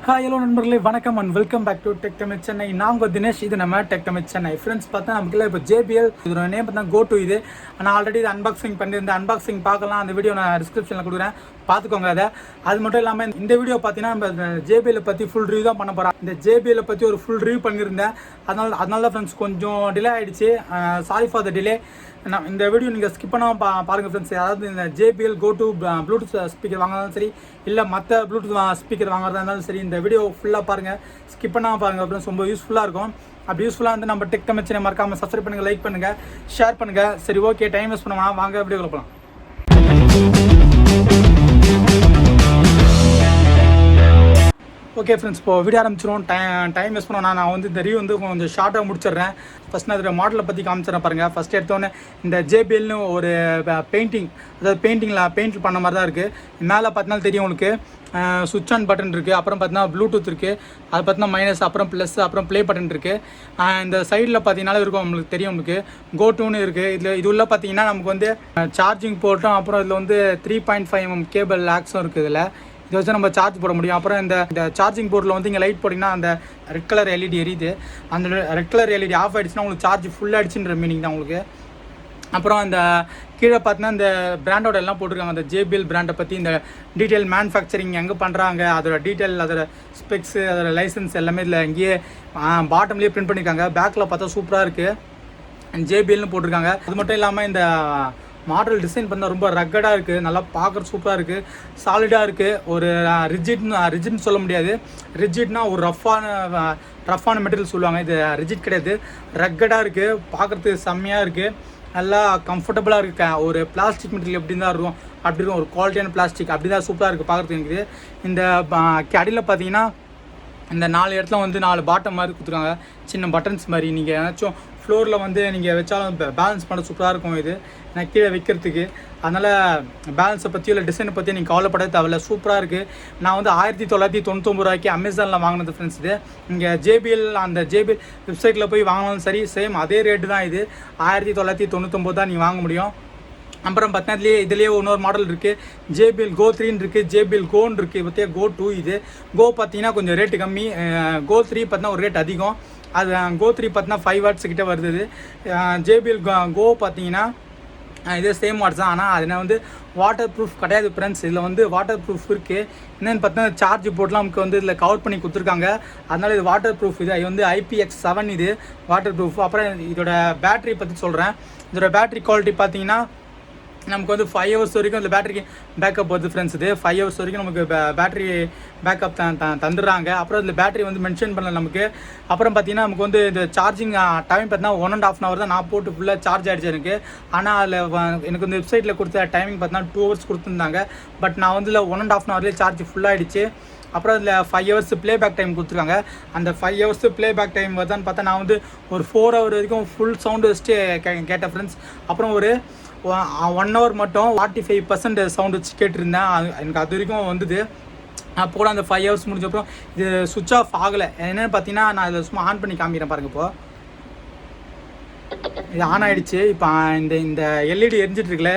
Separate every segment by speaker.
Speaker 1: Hi hello நண்பர்களே, வணக்கம் and welcome back to tech Tamil Chennai. நான் உங்கள் தினேஷ். இது நம்ம டெக் தமிழ் சென்னை. ஃப்ரெண்ட்ஸ் பார்த்தா நமக்குள்ள இப்போ ஜேபிஎல் இதோட நேம் பார்த்தா go2 இது. நான் ஆல்ரெடி இது அன்பாக்சிங் பண்ணியிருந்தேன். அன்பாக்சிங் பார்க்கலாம், அந்த வீடியோ நான் டிஸ்கிரிப்ஷனில் கொடுக்குறேன், பார்த்துக்கோங்க. அது மட்டும் இல்லாமல் இந்த வீடியோ பார்த்தீங்கன்னா நம்ம ஜேபிஎல் பற்றி ஃபுல் ரிவ்யூ தான் பண்ண போகிறோம். இந்த ஜேபிஎல் பற்றி ஒரு ஃபுல் ரிவ்யூ பண்ணியிருந்தேன். அதனால தான் ஃப்ரெண்ட்ஸ் கொஞ்சம் டிலே ஆகிடுச்சு. Sorry for the delay. இந்த வீடியோ நீங்கள் ஸ்கிப் பண்ணாமல் பாருங்கள் ஃப்ரெண்ட்ஸ். அதாவது இந்த ஜேபிஎல் go2 ப்ளூடூத் ஸ்பீக்கர் வாங்கினாலும் சரி, இல்லை மற்ற ப்ளூடூத் ஸ்பீக்கர் வாங்குறதா இருந்தாலும் சரி, இந்த வீடியோ ஃபுல்லாக பாருங்கள், ஸ்கிப் பண்ணாமல் பாருங்கள் ஃப்ரெண்ட்ஸ். ரொம்ப யூஸ்ஃபுல்லாக இருக்கும். அப்படி யூஸ்ஃபுல்லாக வந்து நம்ம டெக் தமிழ் சேனலை மறக்காமல் சப்ஸ்கிரைப் பண்ணுங்கள், லைக் பண்ணுங்கள், ஷேர் பண்ணுங்கள். சரி, ஓகே, டைம் வேஸ்ட் பண்ணுவோம், வாங்க வீடியோக்குள்ள போகலாம். ஓகே ஃப்ரெண்ட்ஸ், இப்போ வீடியோ ஆரம்பிச்சிடும். டைம் வேஸ்ட் பண்ணுவோம். நான் வந்து இந்த ரிவ்யூ வந்து கொஞ்சம் ஷார்ட்டாக முடிச்சிடுறேன். ஃபஸ்ட் நான் இதோட மாடலை பற்றி காமிச்சிடறேன் பாருங்கள். ஃபஸ்ட் எடுத்தோன்னே இந்த ஜேபிஎல்னு ஒரு பெயிண்டிங், அதாவது பெயிண்ட் பண்ண மாதிரி தான் இருக்குது. மேலே பார்த்தினாலும் தெரியும் உங்களுக்கு, சுவிட்ச் ஆன் பட்டன் இருக்குது. அப்புறம் பார்த்தீங்கன்னா ப்ளூடூத் இருக்குது. அது பார்த்தீங்கன்னா மைனஸ், அப்புறம் ப்ளஸ், அப்புறம் ப்ளே பட்டன் இருக்குது. இந்த சைடில் பார்த்தீங்கன்னாலும் இருக்கும், உங்களுக்கு தெரியும், உங்களுக்கு go2ன்னு இருக்குது. இது உள்ள பார்த்தீங்கன்னா நமக்கு வந்து சார்ஜிங் போர்ட்டும், அப்புறம் இதில் வந்து 3.5mm கேபிள் ஆக்ஸும் இருக்குது. இதை வச்சு நம்ம சார்ஜ் போட முடியும். அப்புறம் இந்த சார்ஜிங் போர்டில் வந்து இங்கே லைட் போட்டிங்கன்னா அந்த ரெட் கலர் எல்இடி எரியுது. அந்த ரெட் கலர் எல்இடி ஆஃப் ஆகிடுச்சுன்னா உங்களுக்கு சார்ஜ் ஃபுல் ஆகிடுச்சுன்ற மீனிங் தான் உங்களுக்கு. அப்புறம் அந்த கீழே பார்த்தீங்கன்னா இந்த பிராண்டோட எல்லாம் போட்டிருக்காங்க. அந்த ஜேபிஎல் பிராண்டை பற்றி இந்த டீட்டெயில், மேனுஃபேக்சரிங் எங்கே பண்ணுறாங்க, அதோட டீட்டெயில், அதோட ஸ்பெக்ஸு, அதோட லைசன்ஸ் எல்லாமே இதில் இங்கேயே பாட்டம்லேயே பிரிண்ட் பண்ணியிருக்காங்க. பேக்கில் பார்த்தா சூப்பராக இருக்குது, ஜேபிஎல்னு போட்டிருக்காங்க. அது மட்டும் இல்லாமல் இந்த மாடல் டிசைன் பண்ணால் ரொம்ப ரக்கடாக இருக்குது, நல்லா பார்க்குறது சூப்பராக இருக்குது, சாலிடாக இருக்குது. ஒரு ரிஜிட்னு சொல்ல முடியாது. ரிஜிட்னா ஒரு ரஃப்பான மெட்டீரியல் சொல்லுவாங்க. இது ரிஜிட் கிடையாது, ரக்கடாக இருக்குது, பார்க்குறதுக்கு செம்மையாக இருக்குது, நல்லா கம்ஃபர்டபுளாக இருக்குது. ஒரு பிளாஸ்டிக் மெட்டீரியல் எப்படி தான் இருக்கும், அப்படி இருக்கும், ஒரு குவாலிட்டியான பிளாஸ்டிக், அப்படி தான் சூப்பராக இருக்குது பார்க்குறதுக்கு இருக்குது. இந்த அடியில் பார்த்தீங்கன்னா இந்த 4 இடத்துல வந்து 4 பாட்டம் மாதிரி கொடுத்துருக்காங்க, சின்ன பட்டன்ஸ் மாதிரி. நீங்கள் ஏதாச்சும் ஃப்ளோரில் வந்து நீங்கள் வச்சாலும் பேலன்ஸ் பண்ண சூப்பராக இருக்கும். இது நான் கீழே வைக்கிறதுக்கு, அதனால் பேலன்ஸை பற்றியோ இல்லை டிசைனை பற்றியோ நீங்கள் கவலைப்பட தேவையில்ல, சூப்பராக இருக்குது. நான் வந்து 1999 ரூபாய்க்கு அமேசானில் வாங்கினது ஃப்ரெண்ட்ஸ். இது இங்கே ஜேபிஎல், அந்த ஜேபிஎல் வெப்சைட்டில் போய் வாங்கினாலும் சரி, சேம் அதே ரேட்டு தான். இது 1999 தான் நீங்கள் வாங்க முடியும். அப்புறம் பார்த்தீங்கன்னா இதுலேயே இன்னொரு மாடல் இருக்குது, ஜேபிஎல் go3 இருக்குது, ஜேபிஎல் கோன்னு இருக்குது. பற்றியா go2 இது. பார்த்தீங்கன்னா கொஞ்சம் ரேட்டு கம்மி, go3 பார்த்தீங்கன்னா ஒரு ரேட் அதிகம். அது go3 பார்த்தீங்கன்னா 5 வாட்ஸ் கிட்டே வருது. ஜேபிஎல் கோ பார்த்தீங்கன்னா இதே சேம் வாட்ஸ் தான், ஆனால் அது வந்து வாட்டர் ப்ரூஃப் கிடையாது ஃப்ரெண்ட்ஸ். இதில் வந்து வாட்டர் ப்ரூஃப் இருக்குது. என்னென்னு பார்த்தீங்கன்னா சார்ஜ் போர்ட்லாம் நமக்கு வந்து இதில் கவர் பண்ணி கொடுத்துருக்காங்க, அதனால் இது வாட்டர் ப்ரூஃப். இது வந்து IPX7 இது வாட்டர் ப்ரூஃப். அப்புறம் இதோட பேட்டரி பற்றி சொல்கிறேன். இதோட பேட்டரி குவாலிட்டி பார்த்தீங்கன்னா நமக்கு வந்து 5 ஹவர்ஸ் வரைக்கும் இந்த பேட்டரிக்கு பேக்கப் வருது ஃப்ரெண்ட்ஸ். இது 5 ஹவர்ஸ் வரைக்கும் நமக்கு பேட்டரி பேக்கப் தந்துடுறாங்க. அப்புறம் இதில் பேட்டரி வந்து மென்ஷன் பண்ணல நமக்கு. அப்புறம் பார்த்தீங்கன்னா நமக்கு வந்து இந்த சார்ஜிங் டைம் பார்த்தீங்கன்னா 1.5 hour தான் நான் போட்டு ஃபுல்லாக சார்ஜ் ஆகிடுச்சு எனக்கு. ஆனால் அதில் எனக்கு வந்து வெப்சைட்டில் கொடுத்த டைமிங் பார்த்தீங்கன்னா 2 hours கொடுத்துருந்தாங்க. பட் நான் வந்து 1.5 hourலேயே சார்ஜ் ஃபுல்லாகிடுச்சு. அப்புறம் இதில் 5 hours ப்ளேபேக் டைம் கொடுத்துருக்காங்க. அந்த 5 hours ப்ளேபேக் டைம் வருதான்னு பார்த்தா நான் வந்து ஒரு 4 hour வரைக்கும் ஃபுல் சவுண்டு வச்சுட்டு கேட்டேன் ஃப்ரெண்ட்ஸ். அப்புறம் ஒரு 1 hour மட்டும் 45% சவுண்ட் வச்சு கேட்டிருந்தேன். எனக்கு அது வரைக்கும் வந்தது. அப்போ கூட அந்த 5 hours முடிஞ்சப்பறம் இது சுவிட்ச் ஆஃப் ஆகலை. என்னென்னு பார்த்தீங்கன்னா நான் இதை சும்மா ஆன் பண்ணி காமிக்கிறேன் பாருங்கள். இப்போது இது ஆன் ஆகிடுச்சு. இப்போ இந்த எல்இடி எரிஞ்சிட்ருக்குல்ல,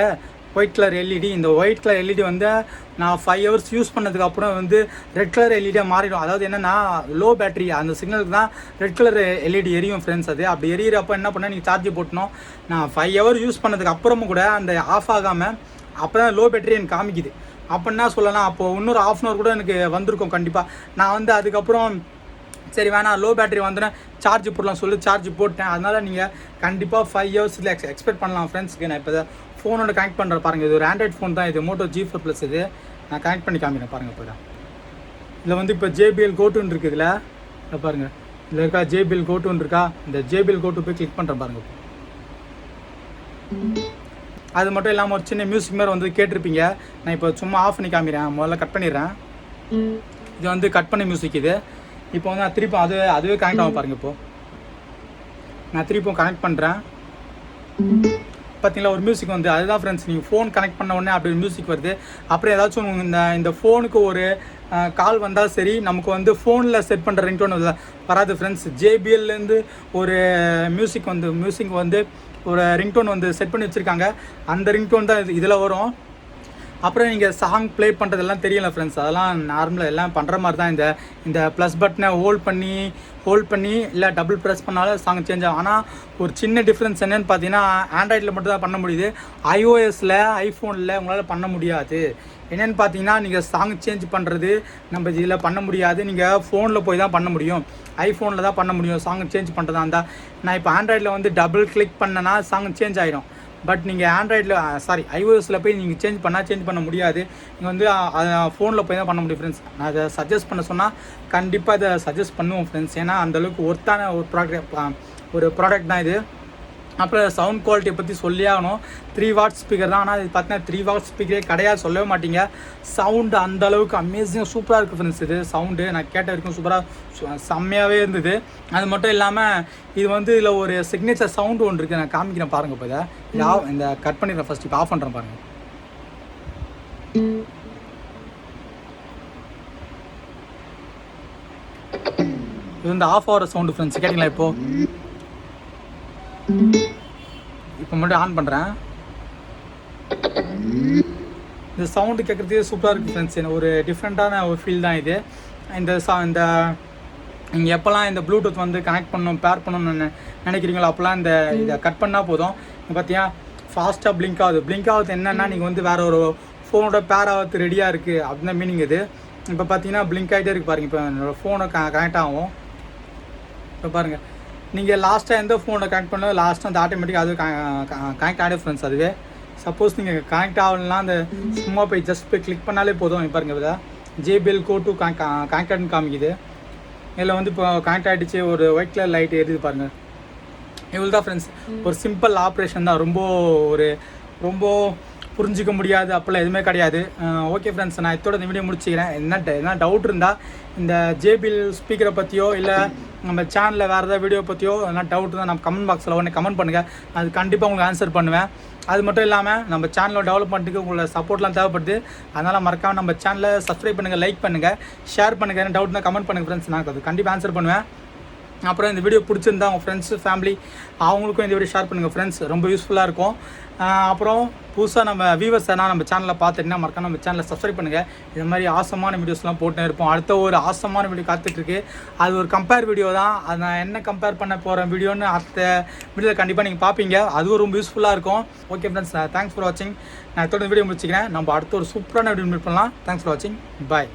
Speaker 1: ஒயிட் கலர் எல்இடி, இந்த ஒயிட் கலர் எல்இடி வந்து நான் 5 hours யூஸ் பண்ணதுக்கப்புறம் வந்து ரெட் கலர் எல்இடியாக மாறிடும். அதாவது என்னென்னா லோ பேட்டரி, அந்த சிக்னலுக்கு தான் ரெட் கலர் எல்இடி எரியும் ஃப்ரெண்ட்ஸ். அது அப்படி எரியிறப்போ என்ன பண்ணால் நீங்கள் சார்ஜ் போட்டணும். நான் 5 hours யூஸ் பண்ணதுக்கு அப்புறமும் கூட அந்த ஆஃப் ஆகாமல் அப்போ தான் லோ பேட்டரி எனக்கு காமிக்குது. அப்போ என்ன சொல்லலாம், அப்போது இன்னொரு 1/2 hour கூட எனக்கு வந்திருக்கும் கண்டிப்பாக. நான் வந்து அதுக்கப்புறம் சரி வேணாம், லோ பேட்டரி வந்தோன்னே சார்ஜ் போடலாம் சொல்லி சார்ஜ் போட்டேன். அதனால் நீங்கள் கண்டிப்பாக 5 hours எக்ஸ்பெக்ட் பண்ணலாம் ஃப்ரெண்ட்ஸ்க்கு. நான் இப்போ ஃபோனோட கனெக்ட் பண்ணுற பாருங்கள். இது ஒரு ஆண்ட்ராய்ட் ஃபோன் தான், இது Moto G4+. இது நான் கனெக்ட் பண்ணி காமிக்கிறேன் பாருங்கள். இப்போ தான் இதில் வந்து இப்போ ஜேபிஎல் go2 இருக்குது. இதில் பாருங்கள், இதில் இருக்கா ஜேபிஎல் go2 இருக்கா. இந்த ஜேபிஎல் go2 போய் கிளிக் பண்ணுறேன் பாருங்கள். அது மட்டும் இல்லாமல் ஒரு சின்ன மியூசிக் மாதிரி வந்து கேட்டிருப்பீங்க. நான் இப்போ சும்மா ஆஃப் பண்ணி காமிக்கிறேன், முதல்ல கட் பண்ணிடுறேன். இது வந்து கட் பண்ண மியூசிக். இது இப்போ வந்து நான் திருப்பி அதுவே கனெக்ட் ஆகும் பாருங்கள். இப்போது நான் திருப்பியும் கனெக்ட் பண்ணுறேன். பார்த்தீங்களா ஒரு மியூசிக் வந்து, அதுதான் ஃப்ரெண்ட்ஸ், நீங்கள் ஃபோன் கனெக்ட் பண்ண உடனே அப்படி மியூசிக் வருது. அப்புறம் ஏதாச்சும் இந்த ஃபோனுக்கு ஒரு கால் வந்தால் சரி, நமக்கு வந்து ஃபோனில் செட் பண்ணுற ரிங்டோன் வராது ஃப்ரெண்ட்ஸ். ஜேபிஎல்லேருந்து ஒரு மியூசிக் வந்து ஒரு ரிங்டோன் வந்து செட் பண்ணி வச்சுருக்காங்க. அந்த ரிங்டோன் தான் இதில் வரும். அப்புறம் நீங்கள் சாங் ப்ளே பண்ணுறதெல்லாம் தெரியல ஃப்ரெண்ட்ஸ், அதெல்லாம் நார்மலாக எல்லாம் பண்ணுற மாதிரி தான். இந்த ப்ளஸ் பட்டனை ஹோல்ட் பண்ணி இல்லை டபுள் ப்ரெஸ் பண்ணாலும் சாங் சேஞ்ச் ஆகும். ஆனால் ஒரு சின்ன டிஃப்ரென்ஸ் என்னென்னு பார்த்தீங்கன்னா, ஆண்ட்ராய்டில் மட்டும் தான் பண்ண முடியுது, iOSல ஐஃபோனில் உங்களால் பண்ண முடியாது. என்னென்னு பார்த்தீங்கன்னா, நீங்கள் சாங் சேஞ்ச் பண்ணுறது நம்ம இதில் பண்ண முடியாது, நீங்கள் ஃபோனில் போய் தான் பண்ண முடியும், ஐஃபோனில் தான் பண்ண முடியும் சாங் சேஞ்ச் பண்ணுறதா இருந்தால். நான் இப்போ ஆண்ட்ராய்டில் வந்து டபுள் கிளிக் பண்ணேன்னா சாங் சேஞ்ச் ஆகிடும். பட் நீங்கள் ஆண்ட்ராய்டில் iOSல போய் நீங்கள் சேஞ்ச் பண்ண முடியாது. நீங்கள் வந்து ஃபோனில் போய் தான் பண்ண முடியும் ஃப்ரெண்ட்ஸ். நான் அதை சஜஸ்ட் பண்ண சொன்னால் கண்டிப்பாக அதை சஜஸ்ட் பண்ணுவோம் ஃப்ரெண்ட்ஸ், ஏன்னா அந்தளவுக்கு ஒர்த்தான ஒரு ப்ராடக்ட் தான் இது. அப்புறம் சவுண்ட் குவாலிட்டியை பற்றி சொல்லி ஆகணும். 3 வாட் ஸ்பீக்கர் தான், ஆனால் இது பார்த்தீங்கன்னா 3 வாட் ஸ்பீக்கரே கிடையாது, சொல்லவே மாட்டீங்க. சவுண்டு அந்தளவுக்கு அமேசிங்காக சூப்பராக இருக்குது ஃப்ரெண்ட்ஸ். இது சவுண்டு நான் கேட்ட வரைக்கும் சூப்பராக செம்மையாகவே இருந்தது. அது மட்டும் இல்லாமல் இது வந்து இதில் ஒரு சிக்னேச்சர் சவுண்டு ஒன்று இருக்குது, நான் காமிக்கிறேன் பாருங்கள். இப்போ இந்த கட் பண்ணிடுறேன் ஃபஸ்ட், இப்போ ஆஃப் பண்ணுறேன் பாருங்கள். இது வந்து ஆஃப் ஆகிற சவுண்டு ஃப்ரெண்ட்ஸ், கேட்டிங்களா? இப்போ மட்டும் ஆன் பண்ணுறேன். இந்த சவுண்டு கேட்குறதுக்கு சூப்பராக இருக்குது ஃப்ரெண்ட்ஸ். ஒரு டிஃப்ரெண்ட்டான ஒரு ஃபீல் தான் இது. இந்த நீங்கள் எப்போல்லாம் இந்த ப்ளூடூத் வந்து கனெக்ட் பேர் பண்ணணும்னு நினைக்கிறீங்களோ அப்போல்லாம் இதை கட் பண்ணால் போதும். பார்த்தியா ஃபாஸ்ட்டாக பிளிங்க் ஆகுது. என்னென்னா நீங்கள் வந்து வேறு ஒரு ஃபோனோட பேர் ஆகிறது ரெடியாக இருக்குது அப்படின்னா மீனிங் இது. இப்போ பார்த்தீங்கன்னா பிளிங்க் ஆகிட்டே இருக்குது பாருங்கள். இப்போ என்னோடய ஃபோனை கனெக்ட் ஆகும். இப்போ பாருங்கள், நீங்கள் லாஸ்ட்டாக எந்த ஃபோனை கனெக்ட் பண்ணாலும் லாஸ்ட்டாக அந்த ஆட்டோமேட்டிக்காக அது கனெக்ட் ஆகிடும் ஃப்ரெண்ட்ஸ். அதுவே சப்போஸ் நீங்கள் கனெக்ட் ஆகலன்னா அந்த சும்மா போய் ஜஸ்ட் போய் கிளிக் பண்ணாலே போதும். பாருங்கள், இதை JBL go2 கனெக்டட்னு காமிக்குது. இதில் வந்து இப்போ கனெக்ட் ஆகிடுச்சு, ஒரு ஒயிட் கலர் லைட் எரியுது பாருங்கள். இவ்வளோ தான் ஃப்ரெண்ட்ஸ், ஒரு சிம்பிள் ஆப்ரேஷன் தான். ரொம்ப புரிஞ்சிக்க முடியாது அப்போல்லாம் எதுவுமே கிடையாது. ஓகே ஃப்ரெண்ட்ஸ், நான் இதோட இந்த வீடியோ முடிச்சுக்கிறேன். என்ன டவுட் இருந்தால் இந்த JBL ஸ்பீக்கரை பற்றியோ இல்லை நம்ம சேனலில் வேறு ஏதாவது வீடியோ பற்றியோ எதனா டவுட் தான் நம்ம கமெண்ட் பாக்ஸில் உடனே கமெண்ட் பண்ணுங்கள், அது கண்டிப்பாக உங்களுக்கு ஆன்சர் பண்ணுவேன். அது மட்டும் இல்லாமல் நம்ம சேனலோட டெவலப்மெண்ட்டுக்கு உங்களோட சப்போர்ட்லாம் தேவைப்படுது. அதனால் மறக்காமல் நம்ம சேனலை சப்ஸ்கிரைப் பண்ணுங்கள், லைக் பண்ணுங்கள், ஷேர் பண்ணுங்கள். என்ன டவுட் தான் கமெண்ட் பண்ணுங்கள் ஃப்ரெண்ட்ஸ், நான் அது கண்டிப்பாக ஆன்சர் பண்ணுவேன். அப்புறம் இந்த வீடியோ பிடிச்சிருந்தா உங்கள் ஃப்ரெண்ட்ஸு ஃபேமிலி அவங்களுக்கும் இந்த வீடியோ ஷேர் பண்ணுங்கள் ஃப்ரெண்ட்ஸ், ரொம்ப யூஸ்ஃபுல்லாக இருக்கும். அப்புறம் புதுசாக நம்ம வியூவர்ஸ் நம்ம சேனலில் பார்த்துட்டிங்கன்னா மறக்காம நம்ம சேனலை சப்ஸ்கிரைப் பண்ணுங்கள். இது மாதிரி ஆசமான வீடியோஸ்லாம் போட்டு இருப்போம். அடுத்த ஒரு ஆசமான வீடியோ காத்துட்ருக்கு, அது ஒரு கம்பேர் வீடியோ தான். அது நான் என்ன கம்பேர் பண்ண போகிறேன் வீடியோன்னு அடுத்த வீடியோவில் கண்டிப்பாக நீங்கள் பார்ப்பீங்க, அதுவும் ரொம்ப யூஸ்ஃபுல்லாக இருக்கும். ஓகே ஃப்ரெண்ட்ஸ், தேங்க்ஸ் ஃபார் வாட்சிங். நான் இதோட வீடியோ முடிச்சுக்கிறேன். நம்ம அடுத்த ஒரு சூப்பரான வீடியோ மீட் பண்ணலாம். தேங்க்ஸ் ஃபார் வாட்சிங், பாய்.